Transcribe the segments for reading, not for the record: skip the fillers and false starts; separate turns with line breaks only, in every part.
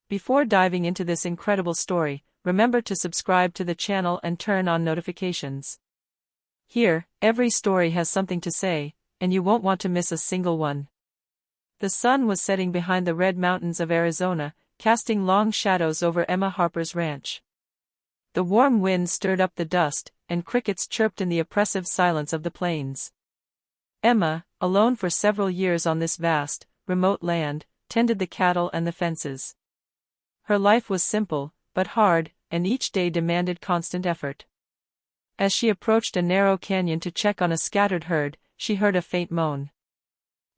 Before diving into this incredible story, remember to subscribe to the channel and turn on notifications. Here, every story has something to say, and you won't want to miss a single one. The sun was setting behind the red mountains of Arizona, casting long shadows over Emma Harper's ranch. The warm wind stirred up the dust, and crickets chirped in the oppressive silence of the plains. Emma, alone for several years on this vast, remote land, tended the cattle and the fences. Her life was simple, but hard, and each day demanded constant effort. As she approached a narrow canyon to check on a scattered herd, she heard a faint moan.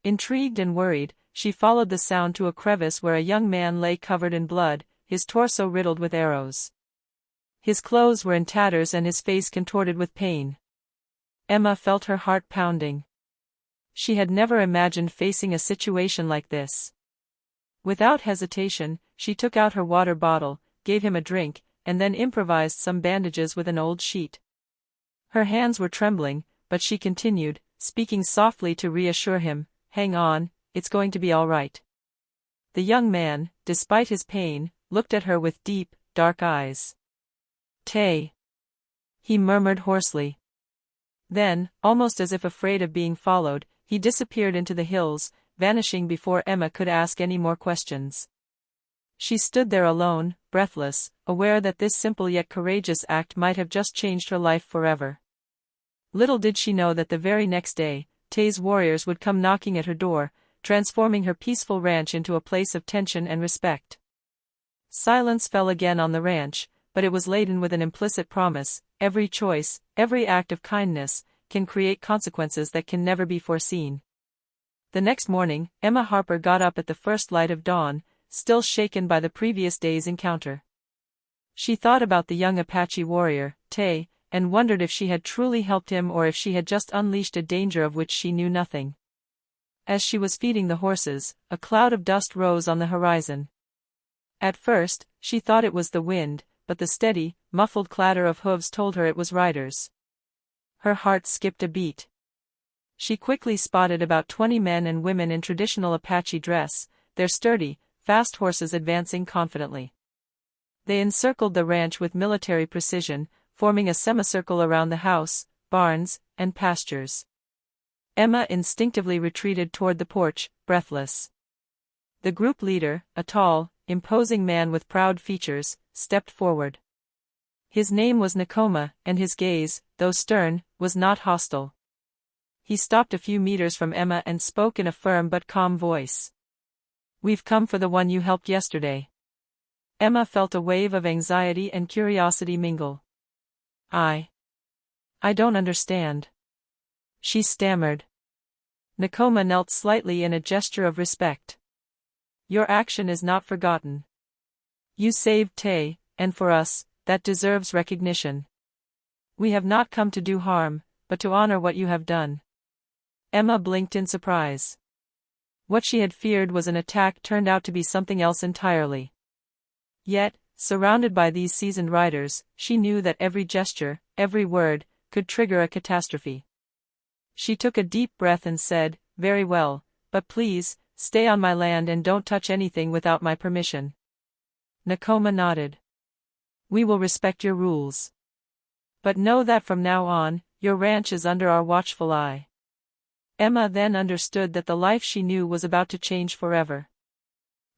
Intrigued and worried, she followed the sound to a crevice where a young man lay covered in blood, his torso riddled with arrows. His clothes were in tatters and his face contorted with pain. Emma felt her heart pounding. She had never imagined facing a situation like this. Without hesitation, she took out her water bottle, gave him a drink, and then improvised some bandages with an old sheet. Her hands were trembling, but she continued, speaking softly to reassure him, "Hang on, it's going to be all right." The young man, despite his pain, looked at her with deep, dark eyes. "Tay," he murmured hoarsely. Then, almost as if afraid of being followed, he disappeared into the hills, vanishing before Emma could ask any more questions. She stood there alone, breathless, aware that this simple yet courageous act might have just changed her life forever. Little did she know that the very next day, Tay's warriors would come knocking at her door, transforming her peaceful ranch into a place of tension and respect. Silence fell again on the ranch, but it was laden with an implicit promise: every choice, every act of kindness, can create consequences that can never be foreseen. The next morning, Emma Harper got up at the first light of dawn, still shaken by the previous day's encounter. She thought about the young Apache warrior, Tay, and wondered if she had truly helped him or if she had just unleashed a danger of which she knew nothing. As she was feeding the horses, a cloud of dust rose on the horizon. At first, she thought it was the wind, but the steady, muffled clatter of hooves told her it was riders. Her heart skipped a beat. She quickly spotted about 20 men and women in traditional Apache dress, their sturdy, fast horses advancing confidently. They encircled the ranch with military precision, forming a semicircle around the house, barns, and pastures. Emma instinctively retreated toward the porch, breathless. The group leader, a tall, imposing man with proud features, stepped forward. His name was Nakoma, and his gaze, though stern, was not hostile. He stopped a few meters from Emma and spoke in a firm but calm voice. "We've come for the one you helped yesterday." Emma felt a wave of anxiety and curiosity mingle. I don't understand," she stammered. Nakoma knelt slightly in a gesture of respect. "Your action is not forgotten. You saved Tay, and for us, that deserves recognition. We have not come to do harm, but to honor what you have done." Emma blinked in surprise. What she had feared was an attack turned out to be something else entirely. Yet, surrounded by these seasoned riders, she knew that every gesture, every word, could trigger a catastrophe. She took a deep breath and said, "Very well, but please, stay on my land and don't touch anything without my permission." Nakoma nodded. "We will respect your rules. But know that from now on, your ranch is under our watchful eye." Emma then understood that the life she knew was about to change forever.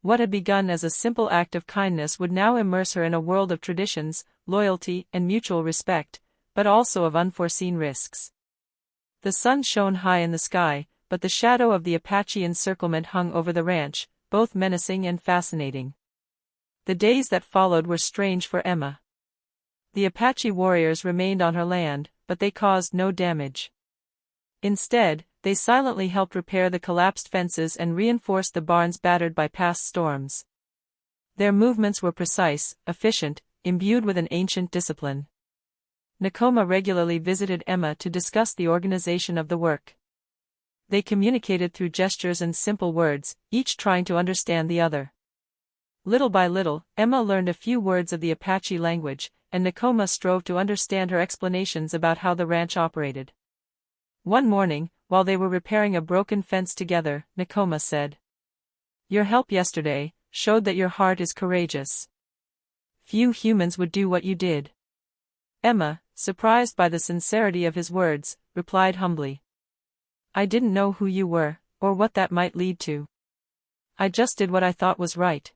What had begun as a simple act of kindness would now immerse her in a world of traditions, loyalty, and mutual respect, but also of unforeseen risks. The sun shone high in the sky, but the shadow of the Apache encirclement hung over the ranch, both menacing and fascinating. The days that followed were strange for Emma. The Apache warriors remained on her land, but they caused no damage. Instead, they silently helped repair the collapsed fences and reinforced the barns battered by past storms. Their movements were precise, efficient, imbued with an ancient discipline. Nakoma regularly visited Emma to discuss the organization of the work. They communicated through gestures and simple words, each trying to understand the other. Little by little, Emma learned a few words of the Apache language, and Nakoma strove to understand her explanations about how the ranch operated. One morning, while they were repairing a broken fence together, Nakoma said, "Your help yesterday, showed that your heart is courageous. Few humans would do what you did. Emma, surprised by the sincerity of his words, replied humbly. I didn't know who you were, or what that might lead to. I just did what I thought was right.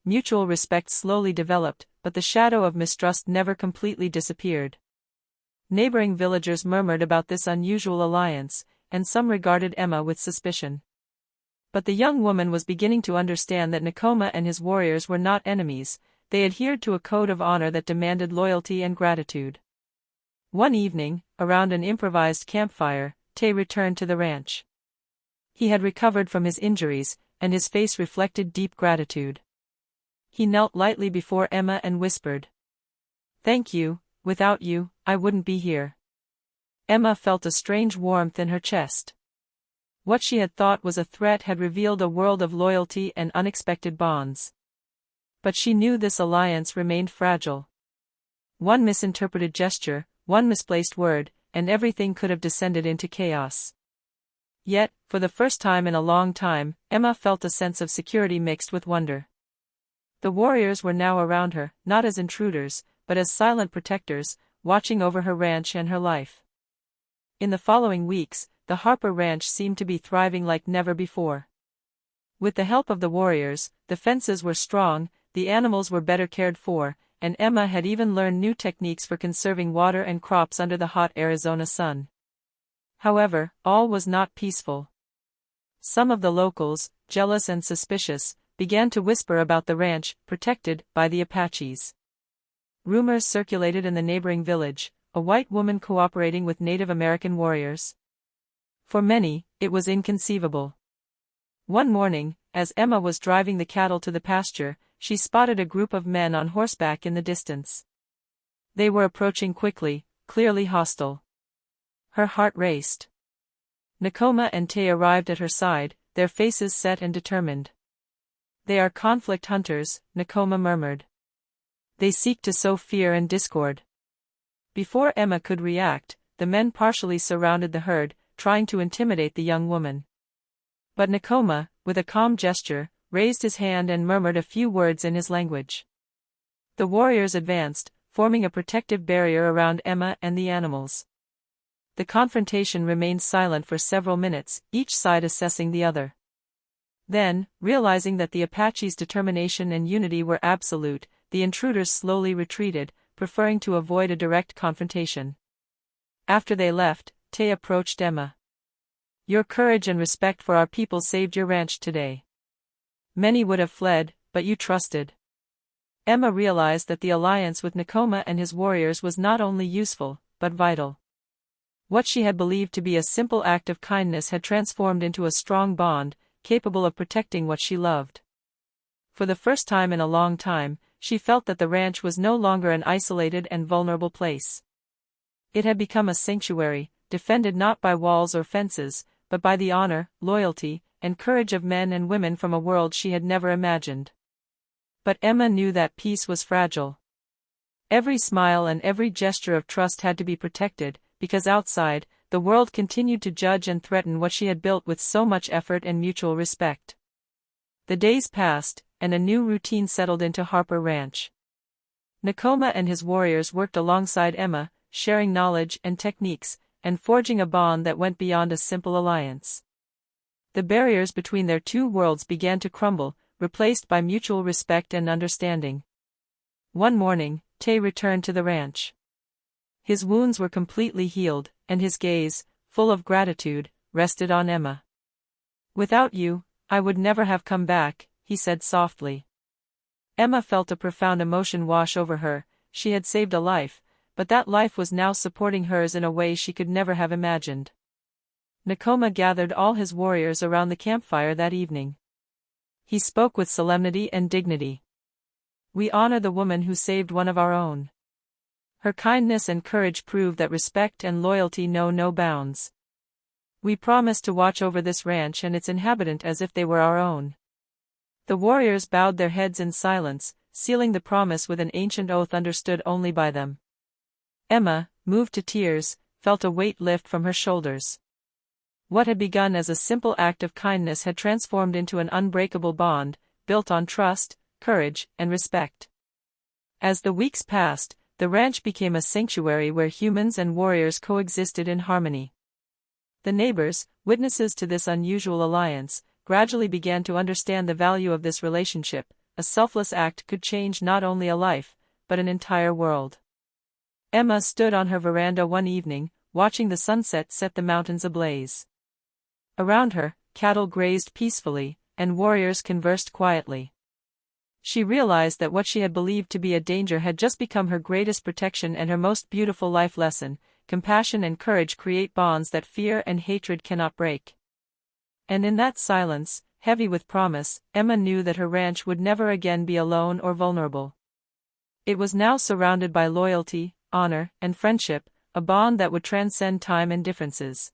Mutual respect slowly developed, but the shadow of mistrust never completely disappeared. Neighboring villagers murmured about this unusual alliance, and some regarded Emma with suspicion. But the young woman was beginning to understand that Nakoma and his warriors were not enemies. They adhered to a code of honor that demanded loyalty and gratitude. One evening, around an improvised campfire, Tay returned to the ranch. He had recovered from his injuries, and his face reflected deep gratitude. He knelt lightly before Emma and whispered, "Thank you, without you, I wouldn't be here." Emma felt a strange warmth in her chest. What she had thought was a threat had revealed a world of loyalty and unexpected bonds. But she knew this alliance remained fragile. One misinterpreted gesture, one misplaced word, and everything could have descended into chaos. Yet, for the first time in a long time, Emma felt a sense of security mixed with wonder. The warriors were now around her, not as intruders, but as silent protectors, watching over her ranch and her life. In the following weeks, the Harper Ranch seemed to be thriving like never before. With the help of the warriors, the fences were strong, the animals were better cared for, and Emma had even learned new techniques for conserving water and crops under the hot Arizona sun. However, all was not peaceful. Some of the locals, jealous and suspicious, began to whisper about the ranch, protected by the Apaches. Rumors circulated in the neighboring village, a white woman cooperating with Native American warriors. For many, it was inconceivable. One morning, as Emma was driving the cattle to the pasture, she spotted a group of men on horseback in the distance. They were approaching quickly, clearly hostile. Her heart raced. Nakoma and Tay arrived at her side, their faces set and determined. They are conflict hunters, Nakoma murmured. They seek to sow fear and discord. Before Emma could react, the men partially surrounded the herd, trying to intimidate the young woman. But Nakoma, with a calm gesture, raised his hand and murmured a few words in his language. The warriors advanced, forming a protective barrier around Emma and the animals. The confrontation remained silent for several minutes, each side assessing the other. Then, realizing that the Apaches' determination and unity were absolute, the intruders slowly retreated, preferring to avoid a direct confrontation. After they left, Tay approached Emma. Your courage and respect for our people saved your ranch today. Many would have fled, but you trusted. Emma realized that the alliance with Nakoma and his warriors was not only useful, but vital. What she had believed to be a simple act of kindness had transformed into a strong bond, capable of protecting what she loved. For the first time in a long time, she felt that the ranch was no longer an isolated and vulnerable place. It had become a sanctuary, defended not by walls or fences, but by the honor, loyalty, and courage of men and women from a world she had never imagined. But Emma knew that peace was fragile. Every smile and every gesture of trust had to be protected, because outside, the world continued to judge and threaten what she had built with so much effort and mutual respect. The days passed, and a new routine settled into Harper Ranch. Nakoma and his warriors worked alongside Emma, sharing knowledge and techniques, and forging a bond that went beyond a simple alliance. The barriers between their two worlds began to crumble, replaced by mutual respect and understanding. One morning, Tay returned to the ranch. His wounds were completely healed, and his gaze, full of gratitude, rested on Emma. Without you, I would never have come back, he said softly. Emma felt a profound emotion wash over her. She had saved a life, but that life was now supporting hers in a way she could never have imagined. Nakoma gathered all his warriors around the campfire that evening. He spoke with solemnity and dignity. We honor the woman who saved one of our own. Her kindness and courage prove that respect and loyalty know no bounds. We promise to watch over this ranch and its inhabitant as if they were our own. The warriors bowed their heads in silence, sealing the promise with an ancient oath understood only by them. Emma, moved to tears, felt a weight lift from her shoulders. What had begun as a simple act of kindness had transformed into an unbreakable bond, built on trust, courage, and respect. As the weeks passed, the ranch became a sanctuary where humans and warriors coexisted in harmony. The neighbors, witnesses to this unusual alliance, gradually began to understand the value of this relationship. A selfless act could change not only a life, but an entire world. Emma stood on her veranda one evening, watching the sunset set the mountains ablaze. Around her, cattle grazed peacefully, and warriors conversed quietly. She realized that what she had believed to be a danger had just become her greatest protection and her most beautiful life lesson. Compassion and courage create bonds that fear and hatred cannot break. And in that silence, heavy with promise, Emma knew that her ranch would never again be alone or vulnerable. It was now surrounded by loyalty, honor, and friendship, a bond that would transcend time and differences.